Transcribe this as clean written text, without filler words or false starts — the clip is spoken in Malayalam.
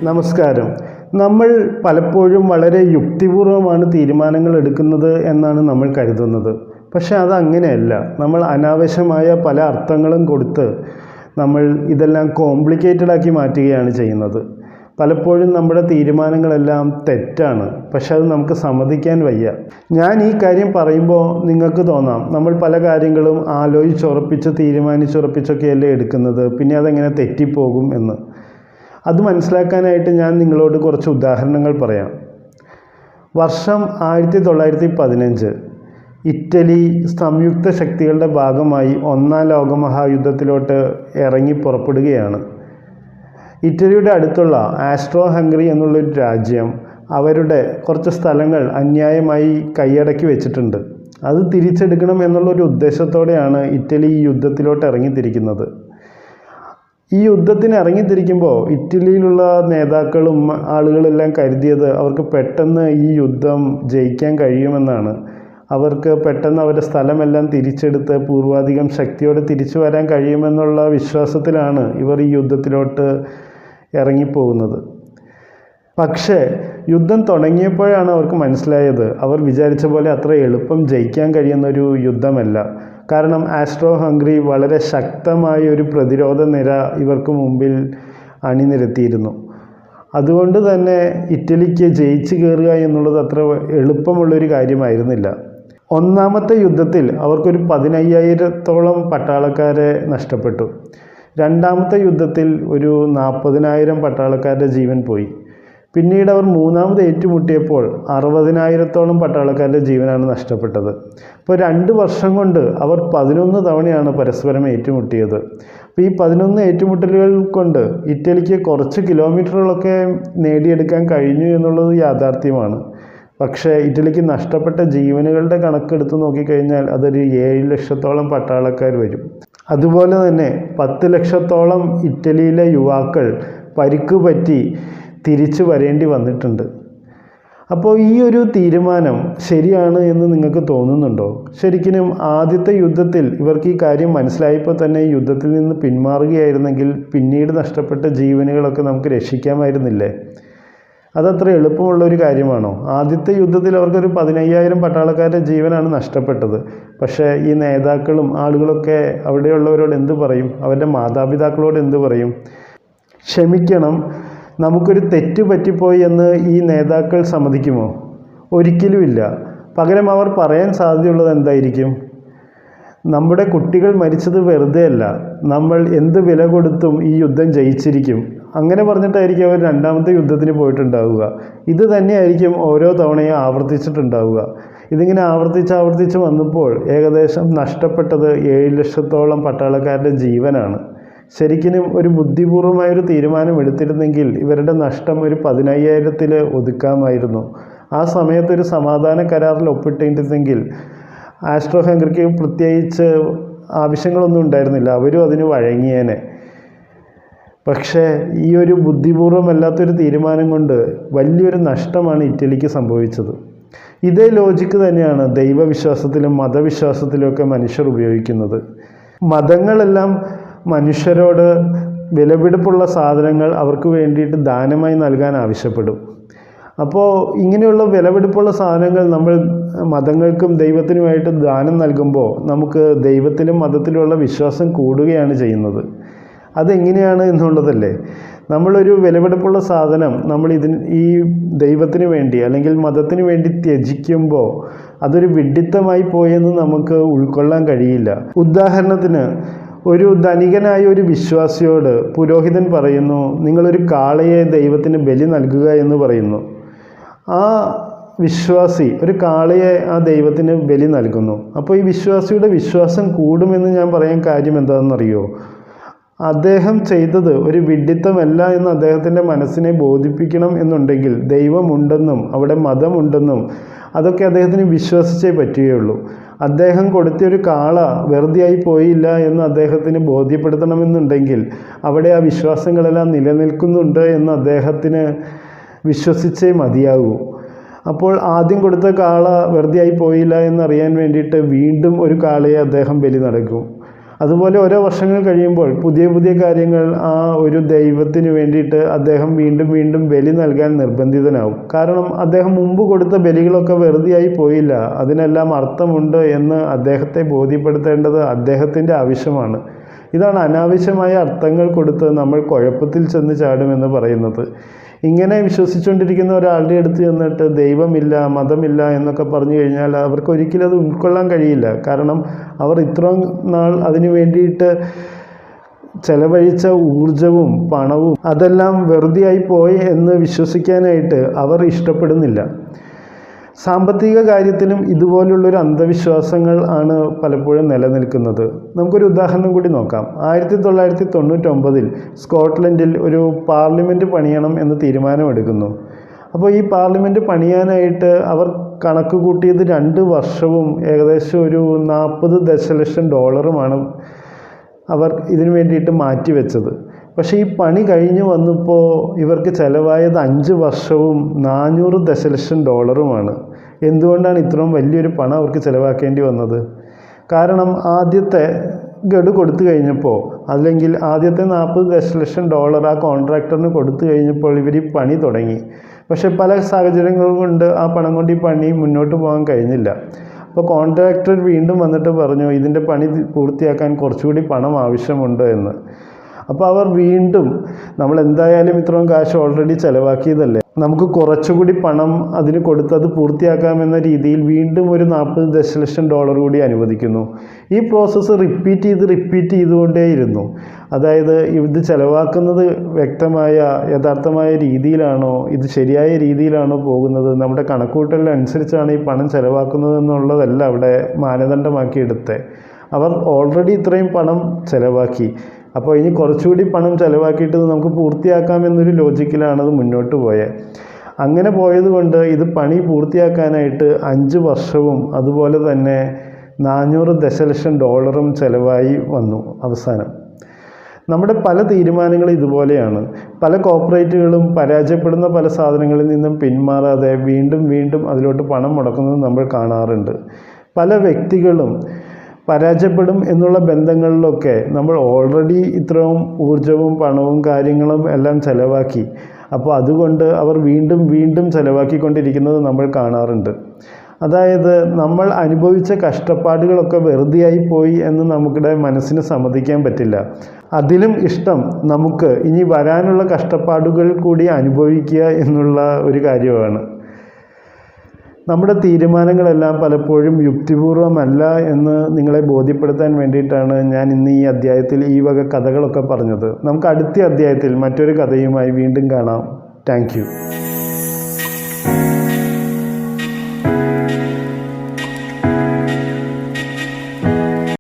നമസ്കാരം. നമ്മൾ പലപ്പോഴും വളരെ യുക്തിപൂർവമാണ് തീരുമാനങ്ങൾ എടുക്കുന്നത് എന്നാണ് നമ്മൾ കരുതുന്നത്. പക്ഷേ അതങ്ങനെയല്ല. നമ്മൾ അനാവശ്യമായ പല അർത്ഥങ്ങളും കൊടുത്ത് നമ്മൾ ഇതെല്ലാം കോംപ്ലിക്കേറ്റഡ് ആക്കി മാറ്റുകയാണ് ചെയ്യുന്നത്. പലപ്പോഴും നമ്മുടെ തീരുമാനങ്ങളെല്ലാം തെറ്റാണ്. പക്ഷെ അത് നമുക്ക് സമ്മതിക്കാൻ വയ്യ. ഞാൻ ഈ കാര്യം പറയുമ്പോൾ നിങ്ങൾക്ക് തോന്നാം നമ്മൾ പല കാര്യങ്ങളും ആലോചിച്ചുറപ്പിച്ച് തീരുമാനിച്ചുറപ്പിച്ചൊക്കെയല്ലേ എടുക്കുന്നത്, പിന്നെ അതെങ്ങനെ തെറ്റിപ്പോകും എന്ന്. അത് മനസ്സിലാക്കാനായിട്ട് ഞാൻ നിങ്ങളോട് കുറച്ച് ഉദാഹരണങ്ങൾ പറയാം. വർഷം 1915 ഇറ്റലി സംയുക്ത ശക്തികളുടെ ഭാഗമായി ഒന്നാം ലോകമഹായുദ്ധത്തിലോട്ട് ഇറങ്ങി പുറപ്പെടുകയാണ്. ഇറ്റലിയുടെ അടുത്തുള്ള ആസ്ട്രോ ഹംഗറി എന്നുള്ളൊരു രാജ്യം അവരുടെ കുറച്ച് സ്ഥലങ്ങൾ അന്യായമായി കൈയടക്കി വെച്ചിട്ടുണ്ട്. അത് തിരിച്ചെടുക്കണം എന്നുള്ളൊരു ഉദ്ദേശത്തോടെയാണ് ഇറ്റലി ഈ യുദ്ധത്തിലോട്ട് ഇറങ്ങിത്തിരിക്കുന്നത്. ഈ യുദ്ധത്തിന് ഇറങ്ങിത്തിരിക്കുമ്പോൾ ഇറ്റലിയിലുള്ള നേതാക്കളും ആളുകളെല്ലാം കരുതിയത് അവർക്ക് പെട്ടെന്ന് ഈ യുദ്ധം ജയിക്കാൻ കഴിയുമെന്നാണ്. അവർക്ക് പെട്ടെന്ന് അവരുടെ സ്ഥലമെല്ലാം തിരിച്ചെടുത്ത് പൂർവാധികം ശക്തിയോടെ തിരിച്ചു വരാൻ കഴിയുമെന്നുള്ള വിശ്വാസത്തിലാണ് ഇവർ ഈ യുദ്ധത്തിലോട്ട് ഇറങ്ങിപ്പോകുന്നത്. പക്ഷേ യുദ്ധം തുടങ്ങിയപ്പോഴാണ് അവർക്ക് മനസ്സിലായത് അവർ വിചാരിച്ച പോലെ അത്ര എളുപ്പം ജയിക്കാൻ കഴിയുന്നൊരു യുദ്ധമല്ല. കാരണം ആസ്ട്രോ ഹംഗറി വളരെ ശക്തമായ ഒരു പ്രതിരോധ നിര ഇവർക്ക് മുമ്പിൽ അണിനിരത്തിയിരുന്നു. അതുകൊണ്ട് തന്നെ ഇറ്റലിക്ക് ജയിച്ചു കയറുക എന്നുള്ളത് അത്ര എളുപ്പമുള്ളൊരു കാര്യമായിരുന്നില്ല. ഒന്നാമത്തെ യുദ്ധത്തിൽ അവർക്കൊരു 15,000-ഓളം പട്ടാളക്കാരെ നഷ്ടപ്പെട്ടു. രണ്ടാമത്തെ യുദ്ധത്തിൽ ഒരു 40,000 പട്ടാളക്കാരുടെ ജീവൻ പോയി. പിന്നീട് അവർ മൂന്നാമത് ഏറ്റുമുട്ടിയപ്പോൾ 60,000-ഓളം പട്ടാളക്കാരുടെ ജീവനാണ് നഷ്ടപ്പെട്ടത്. അപ്പോൾ 2 വർഷം കൊണ്ട് അവർ 11 തവണയാണ് പരസ്പരം ഏറ്റുമുട്ടിയത്. അപ്പോൾ ഈ 11 ഏറ്റുമുട്ടലുകൾ കൊണ്ട് ഇറ്റലിക്ക് കുറച്ച് കിലോമീറ്ററുകളൊക്കെ നേടിയെടുക്കാൻ കഴിഞ്ഞു എന്നുള്ളത് യാഥാർത്ഥ്യമാണ്. പക്ഷേ ഇറ്റലിക്ക് നഷ്ടപ്പെട്ട ജീവനുകളുടെ കണക്കെടുത്ത് നോക്കിക്കഴിഞ്ഞാൽ അതൊരു 7 ലക്ഷത്തോളം പട്ടാളക്കാർ വരും. അതുപോലെ തന്നെ 10 ലക്ഷത്തോളം ഇറ്റലിയിലെ യുവാക്കൾ പരിക്ക് പറ്റി തിരിച്ചു വരേണ്ടി വന്നിട്ടുണ്ട്. അപ്പോൾ ഈ ഒരു തീരുമാനം ശരിയാണ് എന്ന് നിങ്ങൾക്ക് തോന്നുന്നുണ്ടോ? ശരിക്കും ആദ്യത്തെ യുദ്ധത്തിൽ ഇവർക്ക് ഈ കാര്യം മനസ്സിലായപ്പോൾ തന്നെ ഈ യുദ്ധത്തിൽ നിന്ന് പിന്മാറുകയായിരുന്നെങ്കിൽ പിന്നീട് നഷ്ടപ്പെട്ട ജീവനുകളൊക്കെ നമുക്ക് രക്ഷിക്കാമായിരുന്നില്ലേ? അതത്ര എളുപ്പമുള്ളൊരു കാര്യമാണോ? ആദ്യത്തെ യുദ്ധത്തിൽ അവർക്കൊരു 15,000 പട്ടാളക്കാരുടെ ജീവനാണ് നഷ്ടപ്പെട്ടത്. പക്ഷേ ഈ നേതാക്കളും ആളുകളൊക്കെ അവിടെയുള്ളവരോട് എന്ത് പറയും? അവരുടെ മാതാപിതാക്കളോട് എന്ത് പറയും? ക്ഷമിക്കണം, നമുക്കൊരു തെറ്റ് പറ്റിപ്പോയി എന്ന് ഈ നേതാക്കൾ സമ്മതിക്കുമോ? ഒരിക്കലുമില്ല. പകരം അവർ പറയാൻ സാധ്യതയുള്ളത് എന്തായിരിക്കും? നമ്മുടെ കുട്ടികൾ മരിച്ചത് വെറുതെ അല്ല, നമ്മൾ എന്ത് വില കൊടുത്തും ഈ യുദ്ധം ജയിച്ചിരിക്കും. അങ്ങനെ പറഞ്ഞിട്ടായിരിക്കും അവർ രണ്ടാമത്തെ യുദ്ധത്തിന് പോയിട്ടുണ്ടാവുക. ഇത് തന്നെയായിരിക്കും ഓരോ തവണയും ആവർത്തിച്ചിട്ടുണ്ടാവുക. ഇതിങ്ങനെ ആവർത്തിച്ച് വന്നപ്പോൾ ഏകദേശം നഷ്ടപ്പെട്ടത് 7 ലക്ഷത്തോളം പട്ടാളക്കാരുടെ ജീവനാണ്. ശരിക്കും ഒരു ബുദ്ധിപൂർവമായൊരു തീരുമാനം എടുത്തിരുന്നെങ്കിൽ ഇവരുടെ നഷ്ടം ഒരു 15,000-ൽ ഒതുക്കാമായിരുന്നു. ആ സമയത്തൊരു സമാധാന കരാറിൽ ഒപ്പിട്ടിരുന്നെങ്കിൽ ആസ്ട്രോ ഹംഗറിക്ക് പ്രത്യേകിച്ച് ആവശ്യങ്ങളൊന്നും ഉണ്ടായിരുന്നില്ല, അവരും അതിന് വഴങ്ങിയേനെ. പക്ഷേ ഈ ഒരു ബുദ്ധിപൂർവമല്ലാത്തൊരു തീരുമാനം കൊണ്ട് വലിയൊരു നഷ്ടമാണ് ഇറ്റലിക്ക് സംഭവിച്ചത്. ഇതേ ലോജിക്ക് തന്നെയാണ് ദൈവവിശ്വാസത്തിലും മതവിശ്വാസത്തിലുമൊക്കെ മനുഷ്യർ ഉപയോഗിക്കുന്നത്. മതങ്ങളെല്ലാം മനുഷ്യരോട് വിലപിടിപ്പുള്ള സാധനങ്ങൾ അവർക്ക് വേണ്ടിയിട്ട് ദാനമായി നൽകാൻ ആവശ്യപ്പെടും. അപ്പോൾ ഇങ്ങനെയുള്ള വിലപിടിപ്പുള്ള സാധനങ്ങൾ നമ്മൾ മതങ്ങൾക്കും ദൈവത്തിനുമായിട്ട് ദാനം നൽകുമ്പോൾ നമുക്ക് ദൈവത്തിലും മതത്തിലുമുള്ള വിശ്വാസം കൂടുകയാണ് ചെയ്യുന്നത്. അതെങ്ങനെയാണ് എന്നുള്ളതല്ലേ? നമ്മളൊരു വിലപിടിപ്പുള്ള സാധനം ഈ ദൈവത്തിന് വേണ്ടി അല്ലെങ്കിൽ മതത്തിന് വേണ്ടി ത്യജിക്കുമ്പോൾ അതൊരു വിഡ്ഢിത്തമായി പോയെന്ന് നമുക്ക് ഉൾക്കൊള്ളാൻ കഴിയില്ല. ഉദാഹരണത്തിന്, ഒരു ധനികനായ ഒരു വിശ്വാസിയോട് പുരോഹിതൻ പറയുന്നു, നിങ്ങളൊരു കാളയെ ദൈവത്തിന് ബലി നൽകുക എന്ന് പറയുന്നു. ആ വിശ്വാസി ഒരു കാളയെ ആ ദൈവത്തിന് ബലി നൽകുന്നു. അപ്പോൾ ഈ വിശ്വാസിയുടെ വിശ്വാസം കൂടുമെന്ന് ഞാൻ പറയാൻ കാര്യം എന്താണെന്നറിയോ? അദ്ദേഹം ചെയ്തത് ഒരു വിഡ്ഢിത്തമല്ല എന്ന് അദ്ദേഹത്തിൻ്റെ മനസ്സിനെ ബോധിപ്പിക്കണം എന്നുണ്ടെങ്കിൽ ദൈവമുണ്ടെന്നും അവിടെ മതമുണ്ടെന്നും അതൊക്കെ അദ്ദേഹത്തിന് വിശ്വസിച്ചേ പറ്റുകയുള്ളൂ. അദ്ദേഹം കൊടുത്തൊരു കാള വെറുതെയായി പോയില്ല എന്ന് അദ്ദേഹത്തിന് ബോധ്യപ്പെടുത്തണമെന്നുണ്ടെങ്കിൽ അവിടെ ആ വിശ്വാസങ്ങളെല്ലാം നിലനിൽക്കുന്നുണ്ട് എന്ന് അദ്ദേഹത്തിന് വിശ്വസിച്ചേ മതിയാകൂ. അപ്പോൾ ആദ്യം കൊടുത്ത കാള വെറുതെയായി പോയില്ല എന്നറിയാൻ വേണ്ടിയിട്ട് വീണ്ടും ഒരു കാളയെ അദ്ദേഹം ബലി നൽകും. അതുപോലെ ഓരോ വർഷങ്ങൾ കഴിയുമ്പോൾ പുതിയ പുതിയ കാര്യങ്ങൾ ആ ഒരു ദൈവത്തിന് വേണ്ടിയിട്ട് അദ്ദേഹം വീണ്ടും വീണ്ടും ബലി നൽകാൻ നിർബന്ധിതനാവും. കാരണം അദ്ദേഹം മുമ്പ് കൊടുത്ത ബലികളൊക്കെ വെറുതെയായി പോയില്ല, അതിനെല്ലാം അർത്ഥമുണ്ട് എന്ന് അദ്ദേഹത്തെ ബോധ്യപ്പെടുത്തേണ്ടത് അദ്ദേഹത്തിൻ്റെ ആവശ്യമാണ്. ഇതാണ് അനാവശ്യമായ അർത്ഥങ്ങൾ കൊടുത്ത് നമ്മൾ കുഴപ്പത്തിൽ ചെന്ന് ചാടുമെന്ന് പറയുന്നത്. ഇങ്ങനെ വിശ്വസിച്ചുകൊണ്ടിരിക്കുന്ന ഒരാളുടെ അടുത്ത് ചെന്നിട്ട് ദൈവമില്ല, മതമില്ല എന്നൊക്കെ പറഞ്ഞു കഴിഞ്ഞാൽ അവർക്ക് ഒരിക്കലും അത് ഉൾക്കൊള്ളാൻ കഴിയില്ല. കാരണം അവർ ഇത്രയും നാൾ അതിനു വേണ്ടിയിട്ട് ചെലവഴിച്ച ഊർജവും പണവും അതെല്ലാം വെറുതെയായി പോയി എന്ന് വിശ്വസിക്കാനായിട്ട് അവർ ഇഷ്ടപ്പെടുന്നില്ല. സാമ്പത്തിക കാര്യത്തിലും ഇതുപോലുള്ളൊരു അന്ധവിശ്വാസങ്ങൾ ആണ് പലപ്പോഴും നിലനിൽക്കുന്നത്. നമുക്കൊരു ഉദാഹരണം കൂടി നോക്കാം. 1999 സ്കോട്ട്ലൻഡിൽ ഒരു പാർലമെൻറ്റ് പണിയണം എന്ന് തീരുമാനമെടുക്കുന്നു. അപ്പോൾ ഈ പാർലമെൻറ്റ് പണിയാനായിട്ട് അവർ കണക്ക് കൂട്ടിയത് 2 വർഷവും ഏകദേശം ഒരു $40 ദശലക്ഷം അവർ ഇതിനു വേണ്ടിയിട്ട് മാറ്റിവെച്ചത്. പക്ഷേ ഈ പണി കഴിഞ്ഞ് വന്നപ്പോൾ ഇവർക്ക് ചിലവായത് 5 വർഷവും $400 ദശലക്ഷം. എന്തുകൊണ്ടാണ് ഇത്രയും വലിയൊരു പണം അവർക്ക് ചിലവാക്കേണ്ടി വന്നത്? കാരണം ആദ്യത്തെ ഗഡു കൊടുത്തു കഴിഞ്ഞപ്പോൾ, അല്ലെങ്കിൽ ആദ്യത്തെ $40 ദശലക്ഷം ആ കോൺട്രാക്ടറിന് കൊടുത്തു കഴിഞ്ഞപ്പോൾ ഇവർ ഈ പണി തുടങ്ങി. പക്ഷേ പല സാഹചര്യങ്ങൾ കൊണ്ട് ആ പണം കൊണ്ട് ഈ പണി മുന്നോട്ട് പോകാൻ കഴിഞ്ഞില്ല. അപ്പോൾ കോൺട്രാക്ടർ വീണ്ടും വന്നിട്ട് പറഞ്ഞു ഇതിൻ്റെ പണി പൂർത്തിയാക്കാൻ കുറച്ചുകൂടി പണം ആവശ്യമുണ്ട് എന്ന്. അപ്പോൾ അവർ വീണ്ടും, നമ്മൾ എന്തായാലും ഇത്രയും കാശ് ഓൾറെഡി ചിലവാക്കിയതല്ലേ, നമുക്ക് കുറച്ചുകൂടി പണം അതിന് കൊടുത്ത് അത് പൂർത്തിയാക്കാമെന്ന രീതിയിൽ വീണ്ടും ഒരു $40 ദശലക്ഷം കൂടി അനുവദിക്കുന്നു. ഈ പ്രോസസ്സ് റിപ്പീറ്റ് ചെയ്തുകൊണ്ടേയിരുന്നു. അതായത് ഇത് ചിലവാക്കുന്നത് വ്യക്തമായ യഥാർത്ഥമായ രീതിയിലാണോ, ഇത് ശരിയായ രീതിയിലാണോ പോകുന്നത്, നമ്മുടെ കണക്കുകൂട്ടലിനനുസരിച്ചാണ് ഈ പണം ചിലവാക്കുന്നത് എന്നുള്ളതല്ല അവിടെ മാനദണ്ഡമാക്കിയെടുത്തത്. അവർ ഓൾറെഡി ഇത്രയും പണം ചിലവാക്കി, അപ്പോൾ ഇനി കുറച്ചുകൂടി പണം ചിലവാക്കിയിട്ട് നമുക്ക് പൂർത്തിയാക്കാമെന്നൊരു ലോജിക്കിലാണത് മുന്നോട്ട് പോയത്. അങ്ങനെ പോയതുകൊണ്ട് ഇത് പണി പൂർത്തിയാക്കാനായിട്ട് 5 വർഷവും അതുപോലെ തന്നെ $400 ദശലക്ഷം ചിലവായി വന്നു അവസാനം. നമ്മുടെ പല തീരുമാനങ്ങളും ഇതുപോലെയാണ്. പല കോർപ്പറേറ്റുകളും പരാജയപ്പെടുന്ന പല സാധനങ്ങളിൽ നിന്നും പിന്മാറാതെ വീണ്ടും വീണ്ടും അതിലോട്ട് പണം മുടക്കുന്നത് നമ്മൾ കാണാറുണ്ട്. പല വ്യക്തികളും പരാജയപ്പെടും എന്നുള്ള ബന്ധങ്ങളിലൊക്കെ നമ്മൾ ഓൾറെഡി ഇത്രയും ഊർജവും പണവും കാര്യങ്ങളും എല്ലാം ചിലവാക്കി. അപ്പോൾ അതുകൊണ്ട് അവർ വീണ്ടും വീണ്ടും ചിലവാക്കിക്കൊണ്ടിരിക്കുന്നത് നമ്മൾ കാണാറുണ്ട്. അതായത് നമ്മൾ അനുഭവിച്ച കഷ്ടപ്പാടുകളൊക്കെ വെറുതെയായി പോയി എന്ന് നമ്മുടെ മനസ്സിന് സമ്മതിക്കാൻ പറ്റില്ല. അതിലും ഇഷ്ടം നമുക്ക് ഇനി വരാനുള്ള കഷ്ടപ്പാടുകൾ കൂടി അനുഭവിക്കുക എന്നുള്ള ഒരു കാര്യമാണ്. നമ്മുടെ തീരുമാനങ്ങളെല്ലാം പലപ്പോഴും യുക്തിപൂർവമല്ല എന്ന് നിങ്ങളെ ബോധ്യപ്പെടുത്താൻ വേണ്ടിയിട്ടാണ് ഞാൻ ഇന്ന് ഈ അധ്യായത്തിൽ ഈ വക കഥകളൊക്കെ പറഞ്ഞത്. നമുക്ക് അടുത്ത അധ്യായത്തിൽ മറ്റൊരു കഥയുമായി വീണ്ടും കാണാം. Thank you.